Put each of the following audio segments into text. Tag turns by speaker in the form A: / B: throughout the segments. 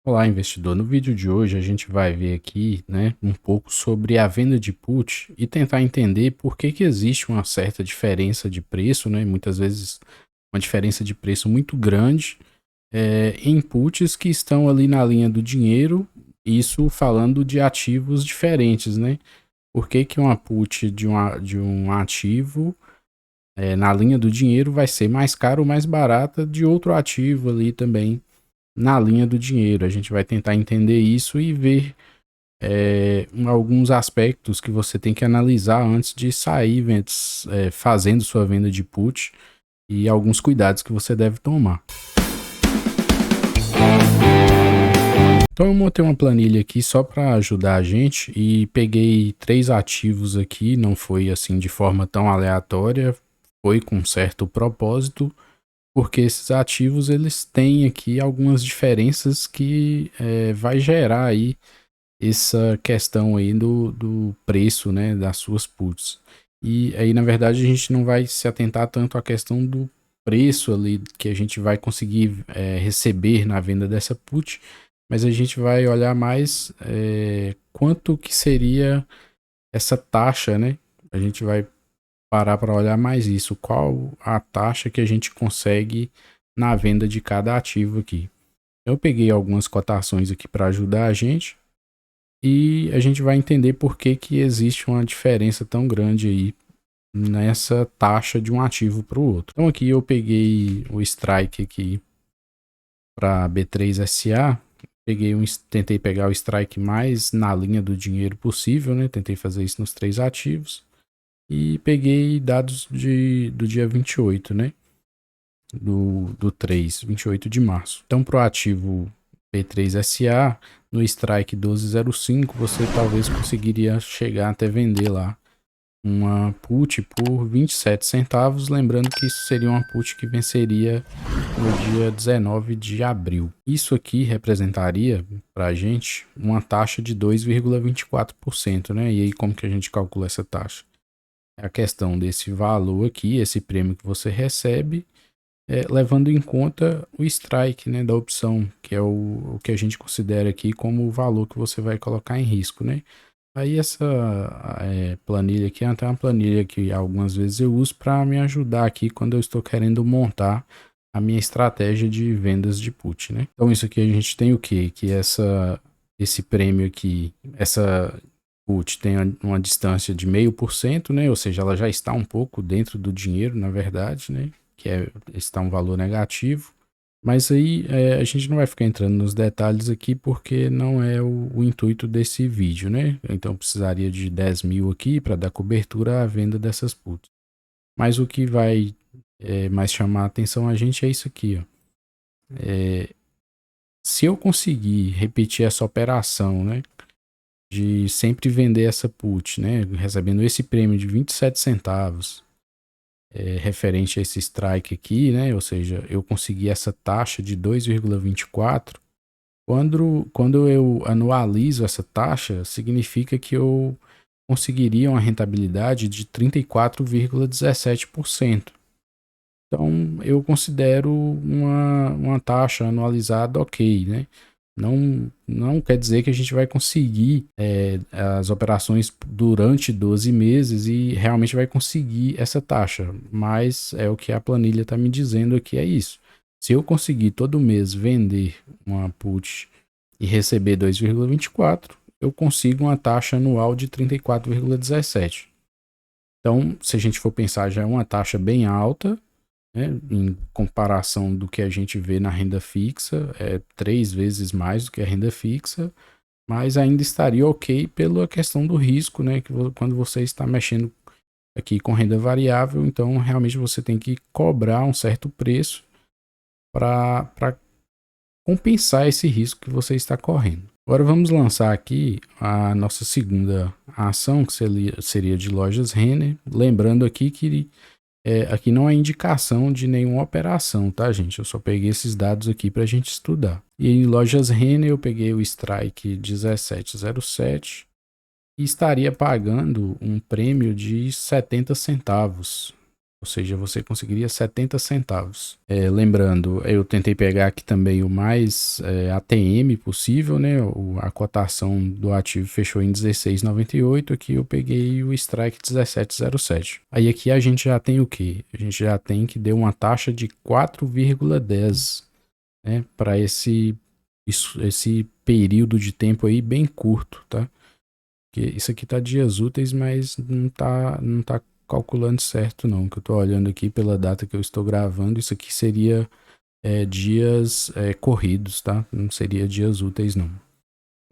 A: Olá, investidor. No vídeo de hoje a gente vai ver aqui, né, um pouco sobre a venda de put e tentar entender por que que existe uma certa diferença de preço, né, muitas vezes uma diferença de preço muito grande em puts que estão ali na linha do dinheiro, isso falando de ativos diferentes, né? Por que que uma put de um ativo na linha do dinheiro vai ser mais caro ou mais barata de outro ativo ali também na linha do dinheiro? A gente vai tentar entender isso e ver alguns aspectos que você tem que analisar antes de sair fazendo sua venda de put e alguns cuidados que você deve tomar. Então eu montei uma planilha aqui só para ajudar a gente e peguei 3 ativos aqui, não foi assim de forma tão aleatória, foi com certo propósito, porque esses ativos eles têm aqui algumas diferenças que vai gerar aí essa questão aí do preço, né, das suas puts. E aí, na verdade, a gente não vai se atentar tanto à questão do preço ali que a gente vai conseguir receber na venda dessa put, mas a gente vai olhar mais quanto que seria essa taxa, né? A gente vai parar para olhar mais isso, qual a taxa que a gente consegue na venda de cada ativo aqui. Eu peguei algumas cotações aqui para ajudar a gente. E a gente vai entender por que que existe uma diferença tão grande aí nessa taxa de um ativo para o outro. Então aqui eu peguei o strike aqui para B3SA, tentei pegar o strike mais na linha do dinheiro possível, né? Tentei fazer isso nos 3 ativos e peguei dados do dia 28, né? Do 3, 28 de março. Então para o ativo B3SA, no strike 12,05, você talvez conseguiria chegar até vender lá uma put por 27 centavos, lembrando que isso seria uma put que venceria no dia 19 de abril. Isso aqui representaria para a gente uma taxa de 2,24%, né? E aí como que a gente calcula essa taxa? É a questão desse valor aqui, esse prêmio que você recebe, levando em conta o strike, né, da opção, que é o que a gente considera aqui como o valor que você vai colocar em risco, né? Aí essa planilha aqui é até uma planilha que algumas vezes eu uso para me ajudar aqui quando eu estou querendo montar a minha estratégia de vendas de put, né? Então isso aqui a gente tem o quê? Que esse prêmio aqui, essa put tem uma distância de 0,5%, né? Ou seja, ela já está um pouco dentro do dinheiro, na verdade, né? Está um valor negativo. Mas aí a gente não vai ficar entrando nos detalhes aqui porque não é o intuito desse vídeo, né? Então precisaria de 10 mil aqui para dar cobertura à venda dessas puts. Mas o que vai mais chamar a atenção a gente é isso aqui, ó. Se eu conseguir repetir essa operação, né? De sempre vender essa put, né? Recebendo esse prêmio de 27 centavos referente a esse strike aqui, né? Ou seja, eu consegui essa taxa de 2,24. Quando eu anualizo essa taxa, significa que eu conseguiria uma rentabilidade de 34,17%. Então, eu considero uma taxa anualizada ok, né? Não quer dizer que a gente vai conseguir as operações durante 12 meses e realmente vai conseguir essa taxa, mas é o que a planilha está me dizendo aqui, é isso. Se eu conseguir todo mês vender uma put e receber 2,24, eu consigo uma taxa anual de 34,17. Então, se a gente for pensar, já é uma taxa bem alta, né, em comparação do que a gente vê na renda fixa, é 3 vezes mais do que a renda fixa, mas ainda estaria ok pela questão do risco, né, que quando você está mexendo aqui com renda variável, então realmente você tem que cobrar um certo preço para compensar esse risco que você está correndo. Agora vamos lançar aqui a nossa segunda ação, que seria de lojas Renner. Lembrando aqui que aqui não é indicação de nenhuma operação, tá, gente? Eu só peguei esses dados aqui para a gente estudar. E em lojas Renner eu peguei o strike 1707 e estaria pagando um prêmio de 70 centavos. Ou seja, você conseguiria 70 centavos. Lembrando, eu tentei pegar aqui também o mais ATM possível, né? A cotação do ativo fechou em 16,98. Aqui eu peguei o strike 17,07. Aí aqui a gente já tem o quê? A gente já tem que deu uma taxa de 4,10, né? Para esse período de tempo aí bem curto, tá? Porque isso aqui tá dias úteis, mas não tá calculando certo não, que eu tô olhando aqui pela data que eu estou gravando, isso aqui seria dias corridos, tá? Não seria dias úteis não.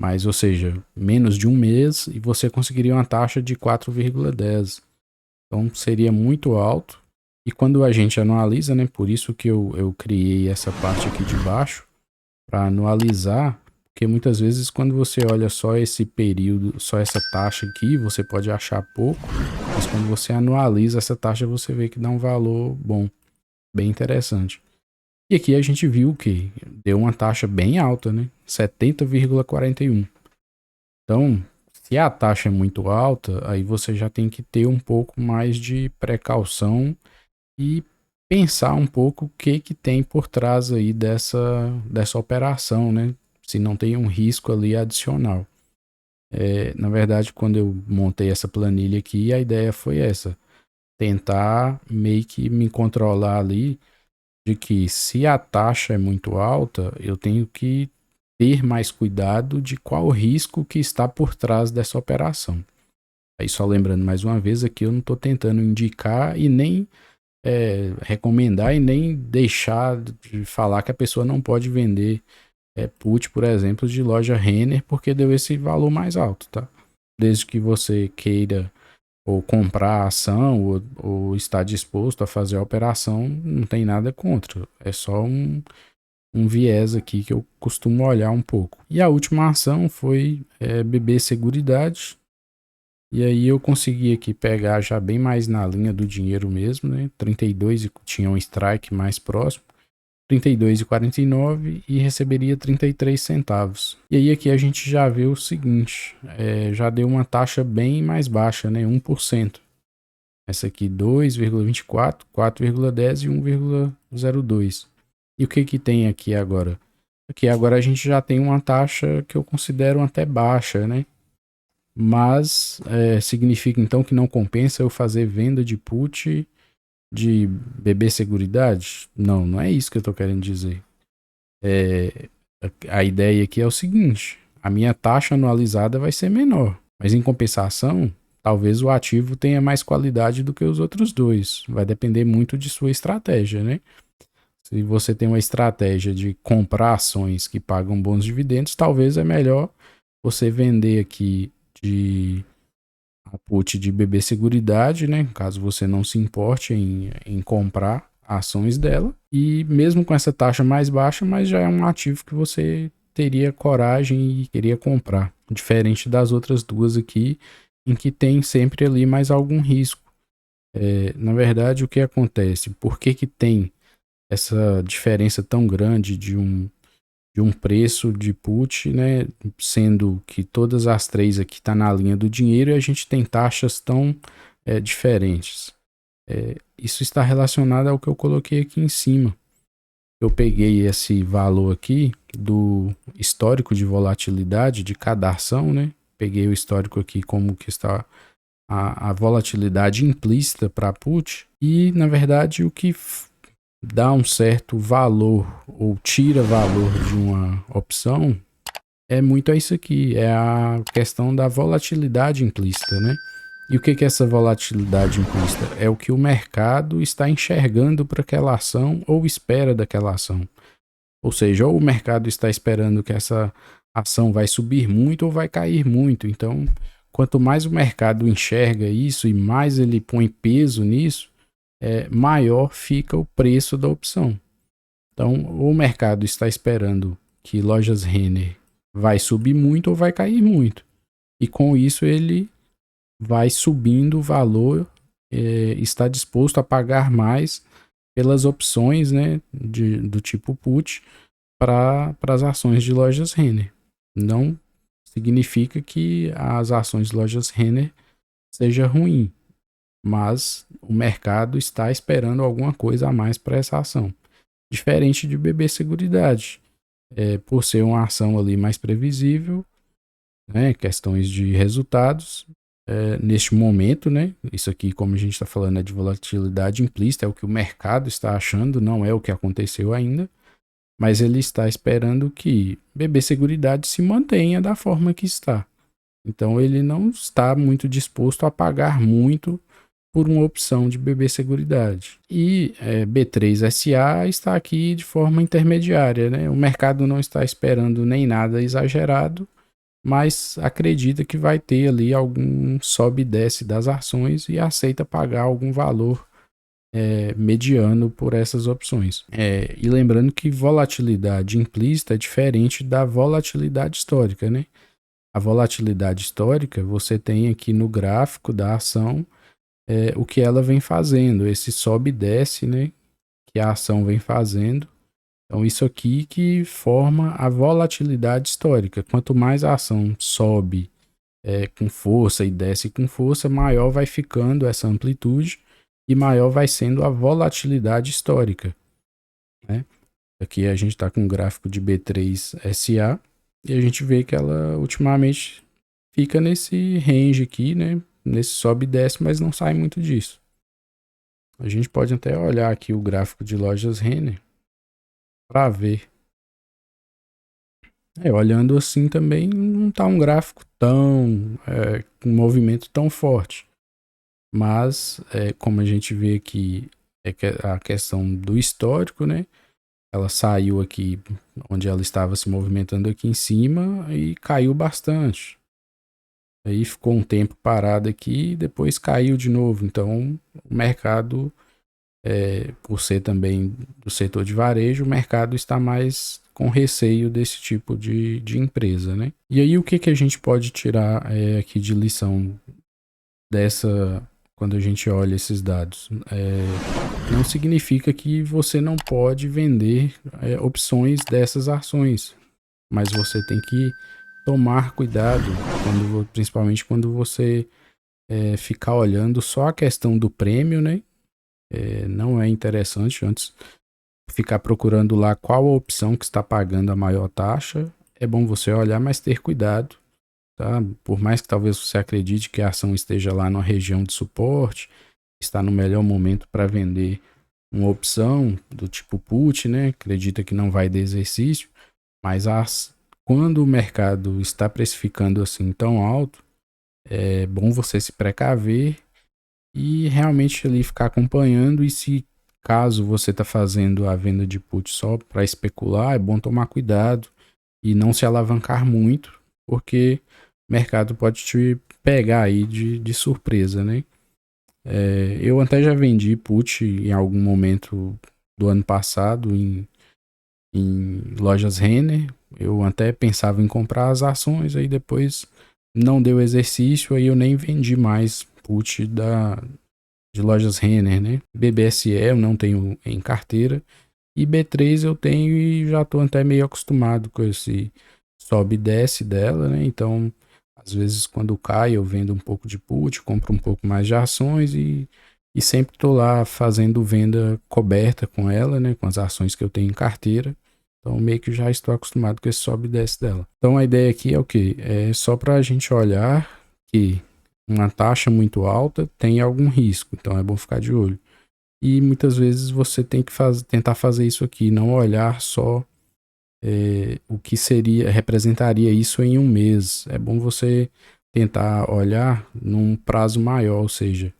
A: Mas, ou seja, menos de um mês e você conseguiria uma taxa de 4,10. Então seria muito alto. E quando a gente anualiza, né? Por isso que eu criei essa parte aqui de baixo, para anualizar, porque muitas vezes quando você olha só esse período, só essa taxa aqui, você pode achar pouco, mas quando você anualiza essa taxa, você vê que dá um valor bom, bem interessante. E aqui a gente viu que deu uma taxa bem alta, né? 70,41. Então, se a taxa é muito alta, aí você já tem que ter um pouco mais de precaução e pensar um pouco o que que tem por trás aí dessa operação, né? Se não tem um risco ali adicional. Na verdade, quando eu montei essa planilha aqui, a ideia foi essa: tentar meio que me controlar ali de que se a taxa é muito alta, eu tenho que ter mais cuidado de qual o risco que está por trás dessa operação. Aí só lembrando mais uma vez aqui, eu não estou tentando indicar e nem recomendar e nem deixar de falar que a pessoa não pode vender put, por exemplo, de loja Renner porque deu esse valor mais alto, tá? Desde que você queira ou comprar a ação ou está disposto a fazer a operação, não tem nada contra. É só um viés aqui que eu costumo olhar um pouco. E a última ação foi BB Seguridade. E aí eu consegui aqui pegar já bem mais na linha do dinheiro mesmo, né? 32 e tinha um strike mais próximo. 32,49 e receberia 33 centavos. E aí aqui a gente já vê o seguinte, já deu uma taxa bem mais baixa, né? 1%. Essa aqui 2,24, 4,10 e 1,02. E o que que tem aqui agora? Aqui agora a gente já tem uma taxa que eu considero até baixa, né? Mas significa então que não compensa eu fazer venda de put de BB Seguridade? Não, não é isso que eu tô querendo dizer. A ideia aqui é o seguinte: a minha taxa anualizada vai ser menor, mas em compensação, talvez o ativo tenha mais qualidade do que os outros dois. Vai depender muito de sua estratégia, né? Se você tem uma estratégia de comprar ações que pagam bons dividendos, talvez é melhor você vender aqui de a put de BB Seguridade, né? Caso você não se importe em comprar ações dela. E mesmo com essa taxa mais baixa, mas já é um ativo que você teria coragem e queria comprar. Diferente das outras duas aqui, em que tem sempre ali mais algum risco. Na verdade, o que acontece? Por que que tem essa diferença tão grande de um preço de put, né? Sendo que todas as três aqui tá na linha do dinheiro e a gente tem taxas tão diferentes. Isso está relacionado ao que eu coloquei aqui em cima. Eu peguei esse valor aqui do histórico de volatilidade de cada ação, né? Peguei o histórico aqui como que está a volatilidade implícita para put e, na verdade, o que dá um certo valor ou tira valor de uma opção é muito isso aqui, é a questão da volatilidade implícita, né? E o que é essa volatilidade implícita? É o que o mercado está enxergando para aquela ação ou espera daquela ação. Ou seja, ou o mercado está esperando que essa ação vai subir muito ou vai cair muito. Então, quanto mais o mercado enxerga isso e mais ele põe peso nisso, maior fica o preço da opção. Então, o mercado está esperando que lojas Renner vai subir muito ou vai cair muito. E com isso ele vai subindo o valor, está disposto a pagar mais pelas opções, né, do tipo put para as ações de lojas Renner. Não significa que as ações de lojas Renner seja ruim, mas o mercado está esperando alguma coisa a mais para essa ação. Diferente de BB Seguridade, por ser uma ação ali mais previsível, né, questões de resultados, neste momento, né, isso aqui, como a gente está falando, é de volatilidade implícita, é o que o mercado está achando, não é o que aconteceu ainda, mas ele está esperando que BB Seguridade se mantenha da forma que está. Então ele não está muito disposto a pagar muito por uma opção de BB Seguridade. E B3SA está aqui de forma intermediária, né? O mercado não está esperando nem nada exagerado, mas acredita que vai ter ali algum sobe e desce das ações e aceita pagar algum valor mediano por essas opções. E lembrando que volatilidade implícita é diferente da volatilidade histórica, né? A volatilidade histórica você tem aqui no gráfico da ação o que ela vem fazendo, esse sobe e desce, né? Que a ação vem fazendo. Então, isso aqui que forma a volatilidade histórica. Quanto mais a ação sobe com força e desce com força, maior vai ficando essa amplitude e maior vai sendo a volatilidade histórica, né? Aqui a gente está com um gráfico de B3SA e a gente vê que ela ultimamente fica nesse range aqui, né? Nesse sobe e desce, mas não sai muito disso. A gente pode até olhar aqui o gráfico de lojas Renner para ver. Olhando assim também não está um gráfico tão com um movimento tão forte. Mas como a gente vê aqui a questão do histórico, né? Ela saiu aqui onde ela estava se movimentando aqui em cima e caiu bastante. Aí ficou um tempo parado aqui e depois caiu de novo. Então o mercado, por ser também do setor de varejo, o mercado está mais com receio desse tipo de empresa, né? E aí o que a gente pode tirar aqui de lição dessa, quando a gente olha esses dados? Não significa que você não pode vender opções dessas ações, mas você tem que tomar cuidado, principalmente quando você ficar olhando só a questão do prêmio, né? Não é interessante antes ficar procurando lá qual a opção que está pagando a maior taxa. É bom você olhar, mas ter cuidado, tá? Por mais que talvez você acredite que a ação esteja lá na região de suporte, está no melhor momento para vender uma opção do tipo put, né? Acredita que não vai de exercício, mas quando o mercado está precificando assim tão alto, é bom você se precaver e realmente ali ficar acompanhando. E se caso você está fazendo a venda de put só para especular, é bom tomar cuidado e não se alavancar muito, porque o mercado pode te pegar aí de surpresa, né? Eu até já vendi put em algum momento do ano passado em lojas Renner. Eu até pensava em comprar as ações, aí depois não deu exercício, aí eu nem vendi mais put de lojas Renner, né? BBSE eu não tenho em carteira e B3 eu tenho e já tô até meio acostumado com esse sobe e desce dela, né? Então, às vezes quando cai eu vendo um pouco de put, compro um pouco mais de ações e sempre tô lá fazendo venda coberta com ela, né? Com as ações que eu tenho em carteira. Então, meio que já estou acostumado com esse sobe e desce dela. Então, a ideia aqui é o quê? É só para a gente olhar que uma taxa muito alta tem algum risco. Então, é bom ficar de olho. E muitas vezes você tem que tentar fazer isso aqui, não olhar só o que representaria isso em um mês. É bom você tentar olhar num prazo maior, ou seja,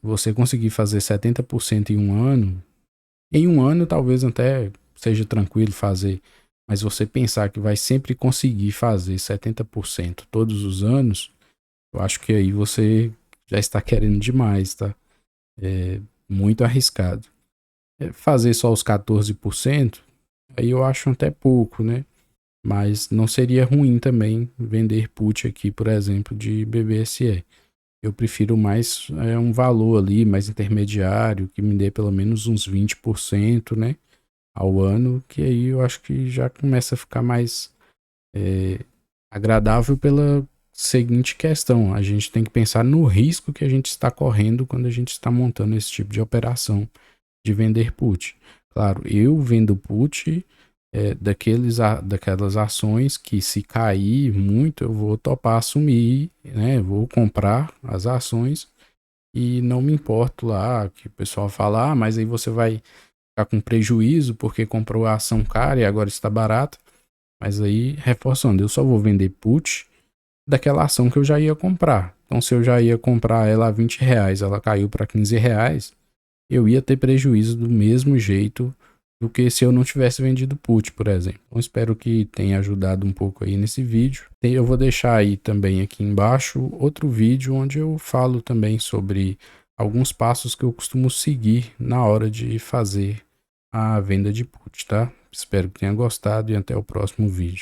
A: você conseguir fazer 70% em um ano talvez até seja tranquilo fazer, mas você pensar que vai sempre conseguir fazer 70% todos os anos, eu acho que aí você já está querendo demais, tá? É muito arriscado. Fazer só os 14%, aí eu acho até pouco, né? Mas não seria ruim também vender put aqui, por exemplo, de BBSE. Eu prefiro mais um valor ali, mais intermediário, que me dê pelo menos uns 20%, né? Ao ano, que aí eu acho que já começa a ficar mais agradável seguinte questão: a gente tem que pensar no risco que a gente está correndo quando a gente está montando esse tipo de operação de vender put. Claro, eu vendo put daquelas ações que, se cair muito, eu vou topar assumir, né? Vou comprar as ações e não me importo lá que o pessoal fala, mas aí você vai ficar com prejuízo porque comprou a ação cara e agora está barata. Mas aí, reforçando, eu só vou vender put daquela ação que eu já ia comprar. Então, se eu já ia comprar ela a R$ 20, ela caiu para R$ 15, eu ia ter prejuízo do mesmo jeito do que se eu não tivesse vendido put, por exemplo. Então, espero que tenha ajudado um pouco aí nesse vídeo. Eu vou deixar aí também aqui embaixo outro vídeo onde eu falo também sobre alguns passos que eu costumo seguir na hora de fazer a venda de put, tá? Espero que tenha gostado e até o próximo vídeo.